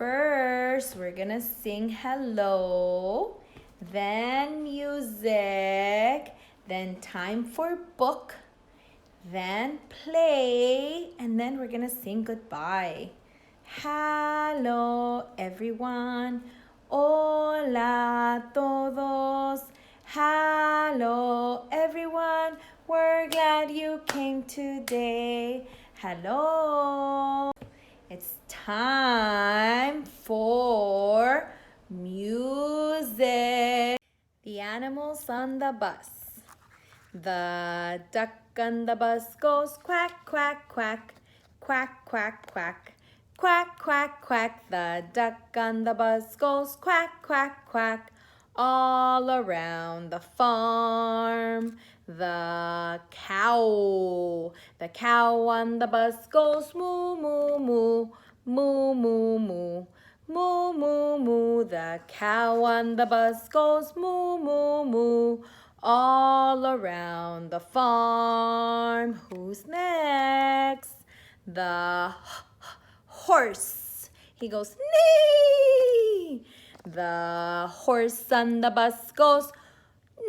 First, we're gonna sing hello, then music, then time for book, then play, and then we're gonna sing goodbye. Hello, everyone. Hola todos. Hello, everyone. We're glad you came today. Hello. It's time for music. The animals on the bus. The duck on the bus goes quack, quack, quack, quack, quack, quack, quack, quack, quack. The duck on the bus goes quack, quack, quack, all around the farm. The cow on the bus goes moo, moo, moo, moo, moo, moo. Moo, moo, moo, the cow on the bus goes moo, moo, moo, all around the farm. Who's next? The horse. He goes, neigh. The horse on the bus goes,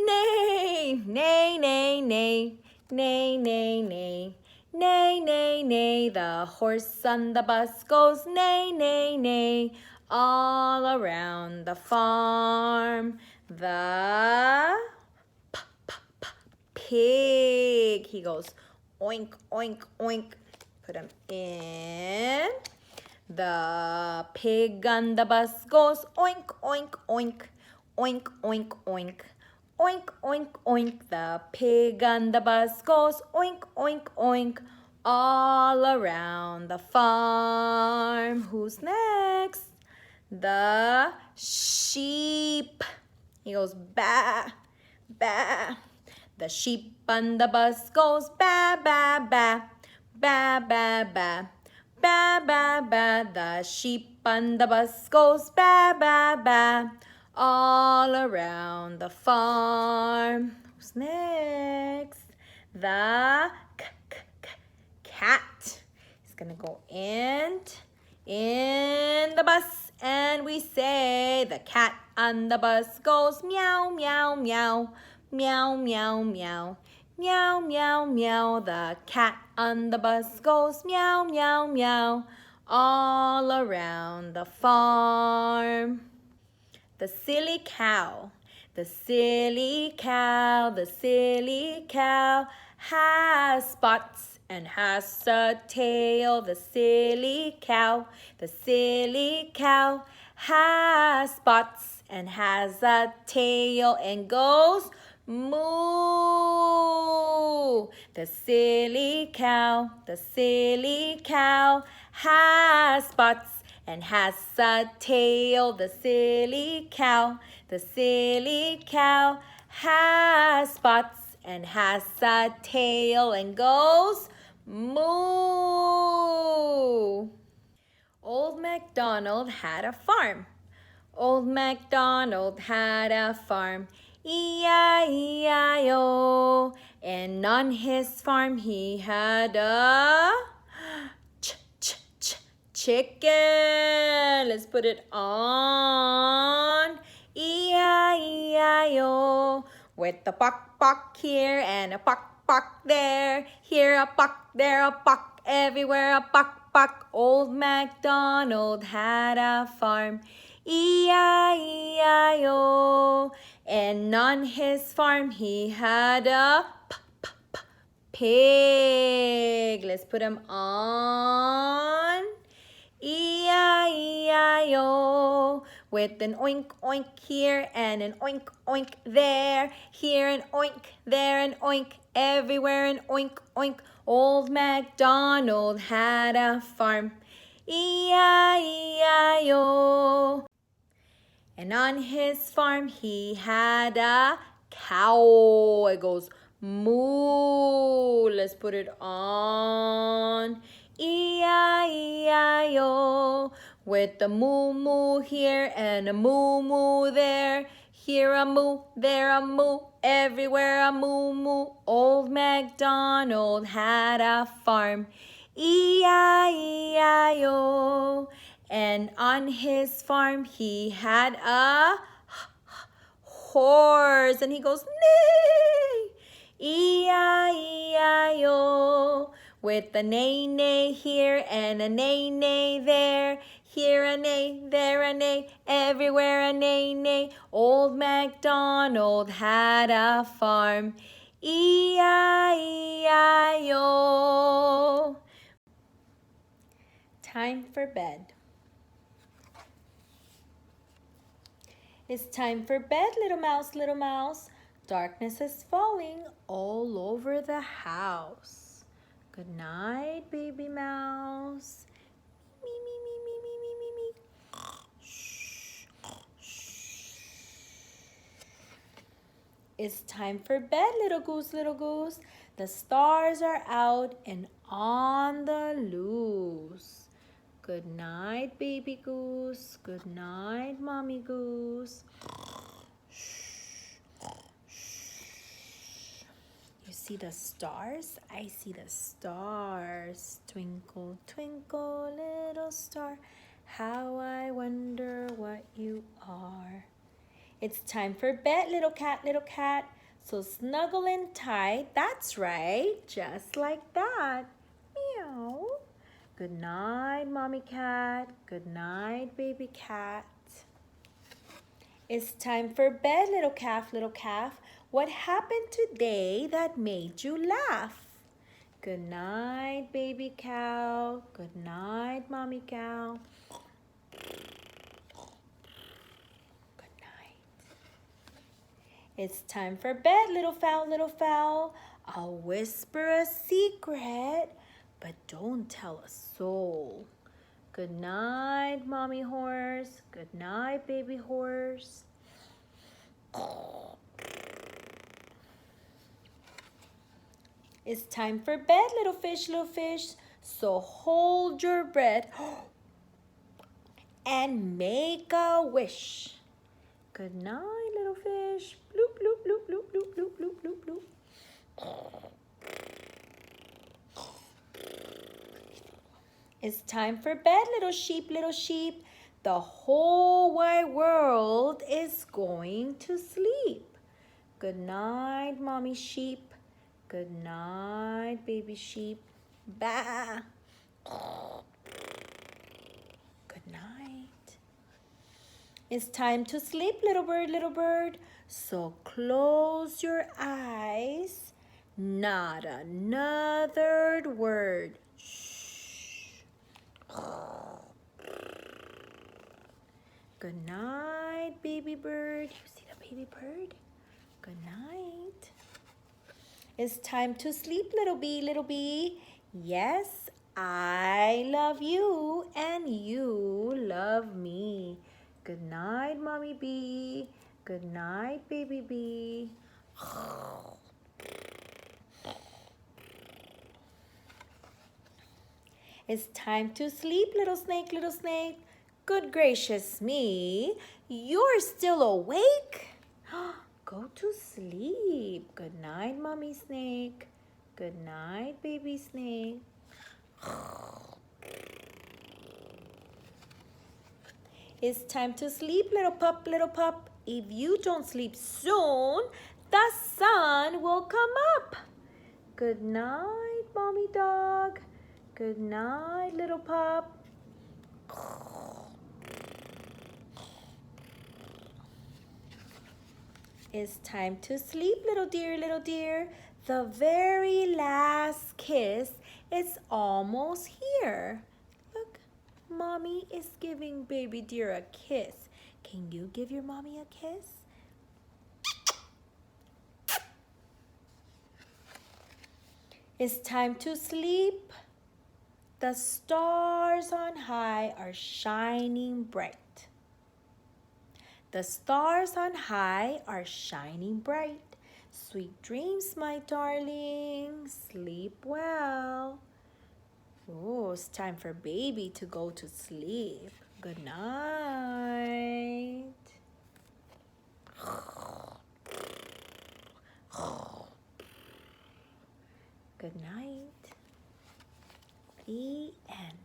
neigh, neigh, neigh, neigh, neigh, neigh, neigh. Neigh, neigh, neigh, the horse on the bus goes neigh, neigh, neigh, all around the farm. The pig, he goes oink, oink, oink. Put him in. The pig on the bus goes oink, oink, oink, oink, oink, oink. Oink, oink, oink, the pig on the bus goes oink, oink, oink, all around the farm. Who's next? The sheep. He goes ba, ba. The sheep on the bus goes ba, ba, ba, ba, ba, ba. Ba, ba, ba, the sheep on the bus goes ba, ba, ba, all around the farm. Who's next? The cat. He's gonna go in the bus, and we say the cat on the bus goes meow, meow, meow, meow, meow, meow. Meow, meow, meow, the cat on the bus goes meow, meow, meow, all around the farm. The silly cow, the silly cow, the silly cow has spots and has a tail. The silly cow has spots and has a tail and goes moo. The silly cow has spots and has a tail. The silly cow has spots and has a tail and goes moo. Old MacDonald had a farm. Old MacDonald had a farm. E-I-E-I-O. And on his farm he had a chicken. Let's put it on. E-I-E-I-O. With a pock here and a pock there. Here a pock, there a pock, everywhere a pock. Old MacDonald had a farm. E-I-E-I-O. And on his farm he had a pig. Let's put him on. E-I-E-I-O. With an oink, oink here and an oink, oink there. Here an oink, there an oink, everywhere an oink, oink. Old MacDonald had a farm. E-I-E-I-O. And on his farm he had a cow. It goes moo. Let's put it on. E-I-E-I-O. With a moo moo here and a moo moo there. Here a moo, there a moo, everywhere a moo moo. Old MacDonald had a farm. E-I-E-I-O. And on his farm he had a horse. And he goes, neigh, E-I-E-I-O. With a neigh-neigh here and a neigh-neigh there. Here a neigh, there a neigh, everywhere a neigh-neigh. Old MacDonald had a farm. E-I-E-I-O. Time for bed. It's time for bed, little mouse, little mouse. Darkness is falling all over the house. Good night, baby mouse. Me, me, me, me, me, me, me, me. Shh, shh. It's time for bed, little goose, little goose. The stars are out and on the loose. Good night, baby goose. Good night, mommy goose. You see the stars? I see the stars. Twinkle, twinkle, little star, how I wonder what you are. It's time for bed, little cat, little cat. So snuggle in tight. That's right, just like that. Meow. Good night, mommy cat. Good night, baby cat. It's time for bed, little calf, little calf. What happened today that made you laugh? Good night, baby cow. Good night, mommy cow. Good night. It's time for bed, little fowl, little fowl. I'll whisper a secret, but don't tell a soul. Good night, mommy horse. Good night, baby horse. It's time for bed, little fish, little fish. So hold your breath and make a wish. Good night, little fish. Bloop, bloop, bloop, bloop, bloop, bloop, bloop, bloop, bloop. It's time for bed, little sheep, little sheep. The whole wide world is going to sleep. Good night, mommy sheep. Good night, baby sheep. Bah. Good night. It's time to sleep, little bird, little bird. So close your eyes. Not another word. Shh. Good night, baby bird. You see the baby bird? Good night. It's time to sleep, little bee, little bee. Yes, I love you and you love me. Good night, mommy bee. Good night, baby bee. It's time to sleep, little snake, little snake. Good gracious me, you're still awake? Go to sleep. Good night, mommy snake. Good night, baby snake. It's time to sleep, little pup, little pup. If you don't sleep soon, the sun will come up. Good night, mommy dog. Good night, little pup. It's time to sleep, little dear, little dear. The very last kiss is almost here. Look, mommy is giving baby dear a kiss. Can you give your mommy a kiss? It's time to sleep. The stars on high are shining bright. The stars on high are shining bright. Sweet dreams, my darling. Sleep well. Oh, it's time for baby to go to sleep. Good night. Good night. The end.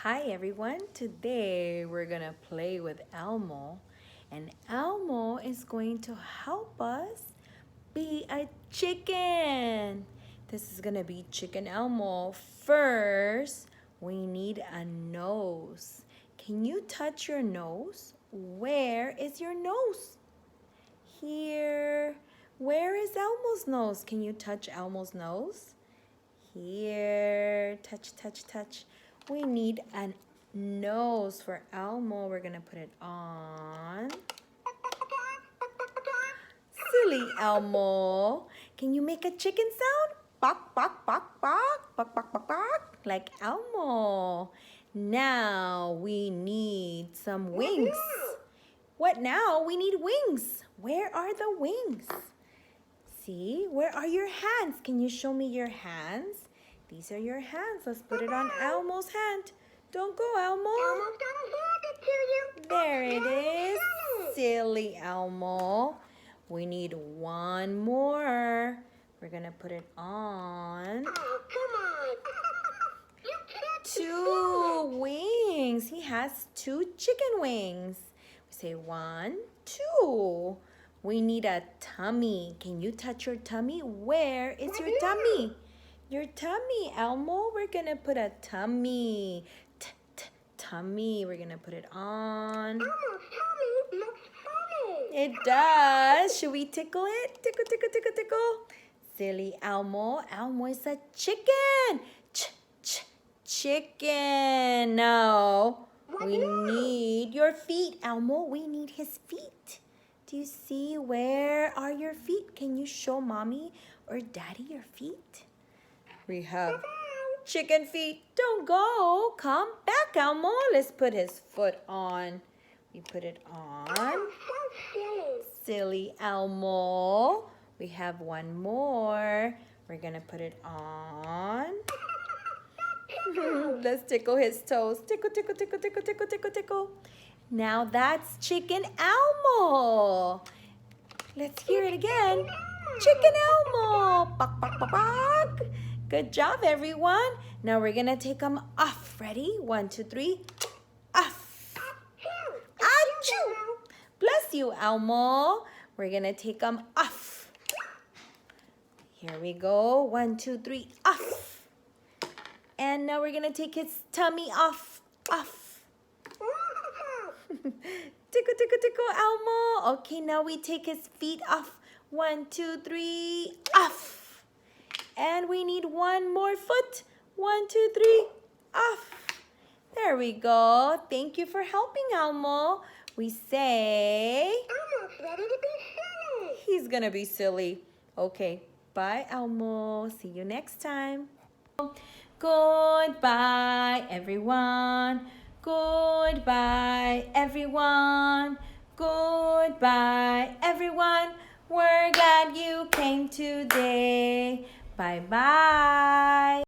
Hi everyone, today we're gonna play with Elmo, and Elmo is going to help us be a chicken. This is gonna be Chicken Elmo. First, we need a nose. Can you touch your nose? Where is your nose? Here. Where is Elmo's nose? Can you touch Elmo's nose? Here. Touch, touch, touch. We need a nose for Elmo. We're gonna put it on. Silly Elmo. Can you make a chicken sound? Bok, bok, bok, bok, bok, bok, bok, bok, like Elmo. Now we need some wings. What now? We need wings. Where are the wings? See, where are your hands? Can you show me your hands? These are your hands. Let's put it on Elmo's hand. Don't go, Elmo. Elmo's gonna hand it to you. There it is. Silly Elmo. We need one more. We're gonna put it on. Oh, come on. You can't Two wings. He has two chicken wings. We say 1, 2. We need a tummy. Can you touch your tummy? Where is your tummy? Your tummy, Elmo. We're gonna put a tummy. Tummy. We're gonna put it on. Elmo's tummy looks funny. It does. Should we tickle it? Tickle, tickle, tickle, tickle. Silly Elmo. Elmo is a chicken. Chicken. No. We need your feet, Elmo. We need his feet. Do you see where are your feet? Can you show mommy or daddy your feet? We have chicken feet. Don't go. Come back, Elmo. Let's put his foot on. We put it on. Oh, so silly. Silly Elmo. We have one more. We're gonna put it on. Let's tickle his toes. Tickle, tickle, tickle, tickle, tickle, tickle, tickle. Now that's Chicken Elmo. Let's hear it again. Chicken Elmo. Bok, bok, bok, bok. Good job, everyone. Now we're gonna take them off. Ready? 1, 2, 3. Off. Achoo! Bless you, Elmo. We're gonna take them off. Here we go. 1, 2, 3. Off. And now we're gonna take his tummy off. Off. Tickle, tickle, tickle, Elmo. Okay, now we take his feet off. 1, 2, 3. Off. And we need one more foot. 1, 2, 3. Off. There we go. Thank you for helping, Elmo. We say... Elmo's ready to be silly. He's gonna be silly. Okay, bye, Elmo. See you next time. Goodbye, everyone. Goodbye, everyone. Goodbye, everyone. We're glad you came today. Bye-bye.